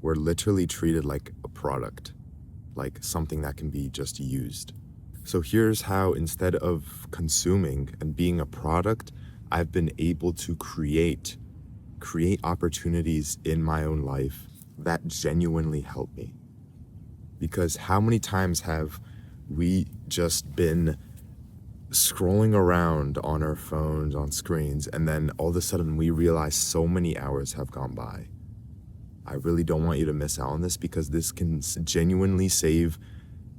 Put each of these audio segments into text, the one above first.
we're literally treated like a product, like something that can be just used. So here's how, instead of consuming and being a product, I've been able to create opportunities in my own life that genuinely help me. Because how many times have we just been scrolling around on our phones, on screens, and then all of a sudden we realize so many hours have gone by? I really don't want you to miss out on this, because this can genuinely save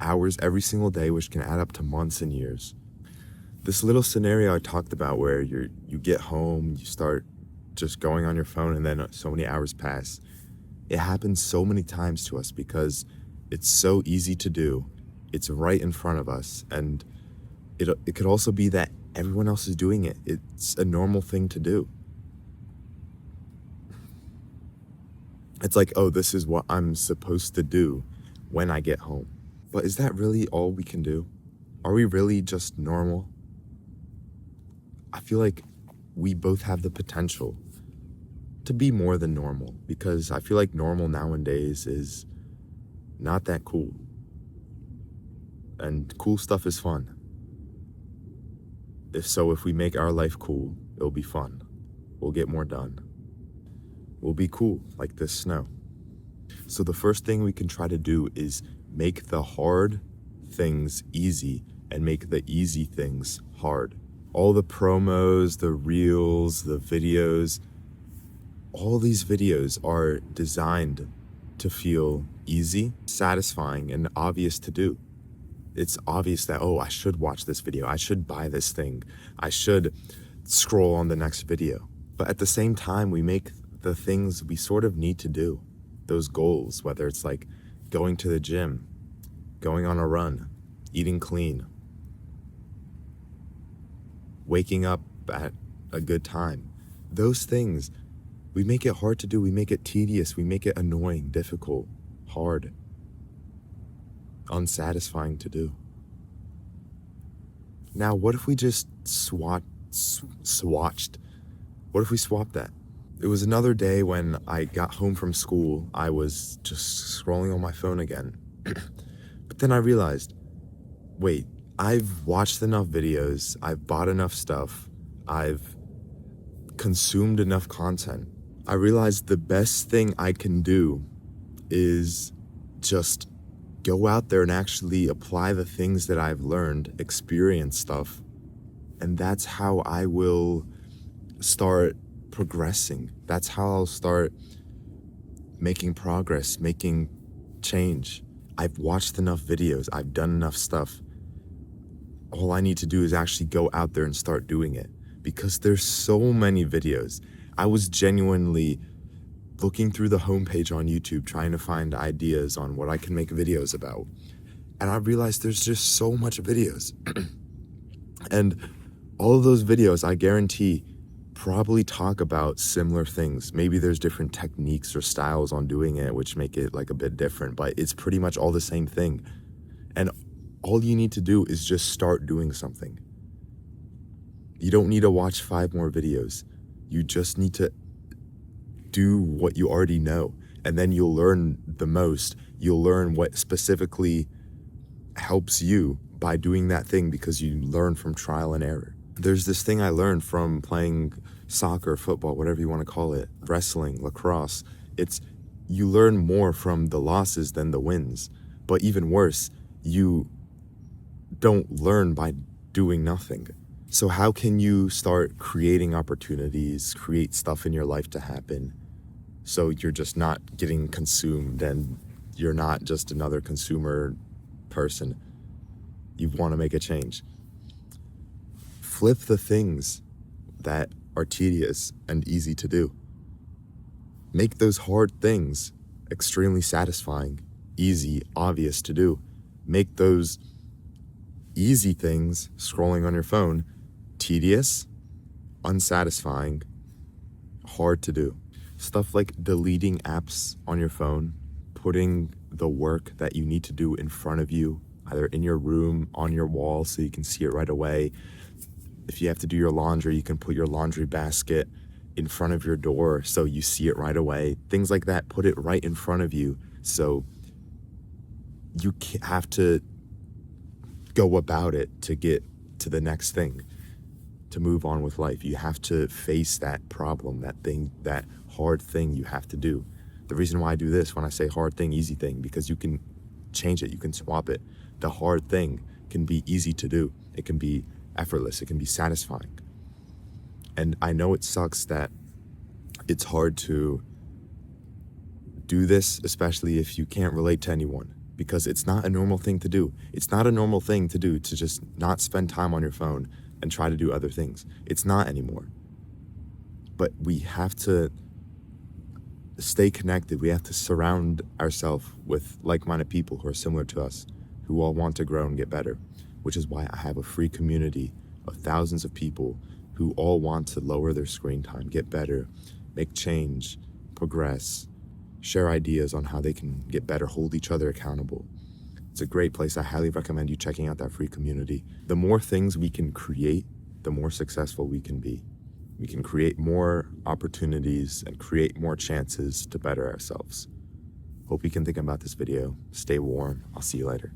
hours every single day, which can add up to months and years. This little scenario I talked about where you get home, you start just going on your phone, and then so many hours pass. It happens so many times to us because it's so easy to do. It's right in front of us, and it could also be that everyone else is doing it. It's a normal thing to do. It's like, oh, this is what I'm supposed to do when I get home. But is that really all we can do? Are we really just normal? I feel like we both have the potential to be more than normal, because I feel like normal nowadays is not that cool. And cool stuff is fun. If we make our life cool, it'll be fun. We'll get more done. We'll be cool, like this snow. So the first thing we can try to do is make the hard things easy and make the easy things hard. All the promos, the reels, the videos, all these videos are designed to feel easy, satisfying, and obvious to do. It's obvious that, oh, I should watch this video. I should buy this thing. I should scroll on the next video. But at the same time, we make the things we sort of need to do, those goals, whether it's like going to the gym, going on a run, eating clean, waking up at a good time. Those things, we make it hard to do. We make it tedious. We make it annoying, difficult, hard, unsatisfying to do. Now, what if we just swatched? What if we swapped that? It was another day when I got home from school. I was just scrolling on my phone again. But then I realized, wait, I've watched enough videos, I've bought enough stuff, I've consumed enough content. I realized the best thing I can do is just go out there and actually apply the things that I've learned, experience stuff. And that's how I will start progressing. That's how I'll start making progress, making change. I've watched enough videos. I've done enough stuff. All I need to do is actually go out there and start doing it, because there's so many videos. I was genuinely looking through the homepage on YouTube, trying to find ideas on what I can make videos about. And I realized there's just so much videos. And all of those videos, I guarantee, probably talk about similar things. Maybe there's different techniques or styles on doing it, which make it like a bit different, but it's pretty much all the same thing. And all you need to do is just start doing something. You don't need to watch 5 more videos. You just need to do what you already know, and then you'll learn the most. You'll learn what specifically helps you by doing that thing, because you learn from trial and error. There's this thing I learned from playing soccer, football, whatever you want to call it, wrestling, lacrosse. It's you learn more from the losses than the wins. But even worse, you don't learn by doing nothing. So how can you start creating opportunities, create stuff in your life to happen, so you're just not getting consumed and you're not just another consumer person? You want to make a change. Flip the things that are tedious and easy to do. Make those hard things extremely satisfying, easy, obvious to do. Make those easy things, scrolling on your phone, tedious, unsatisfying, hard to do. Stuff like deleting apps on your phone, putting the work that you need to do in front of you, either in your room, on your wall, so you can see it right away. If you have to do your laundry, you can put your laundry basket in front of your door so you see it right away. Things like that, put it right in front of you so you have to go about it to get to the next thing, to move on with life. You have to face that problem, that thing, that hard thing you have to do. The reason why I do this when I say hard thing, easy thing, because you can change it, you can swap it. The hard thing can be easy to do. It can be effortless, it can be satisfying. And I know it sucks that it's hard to do this, especially if you can't relate to anyone, because it's not a normal thing to do. It's not a normal thing to do to just not spend time on your phone and try to do other things. It's not anymore. But we have to stay connected. We have to surround ourselves with like-minded people who are similar to us, who all want to grow and get better, which is why I have a free community of thousands of people who all want to lower their screen time, get better, make change, progress, share ideas on how they can get better, hold each other accountable. It's a great place. I highly recommend you checking out that free community. The more things we can create, the more successful we can be. We can create more opportunities and create more chances to better ourselves. Hope you can think about this video. Stay warm. I'll see you later.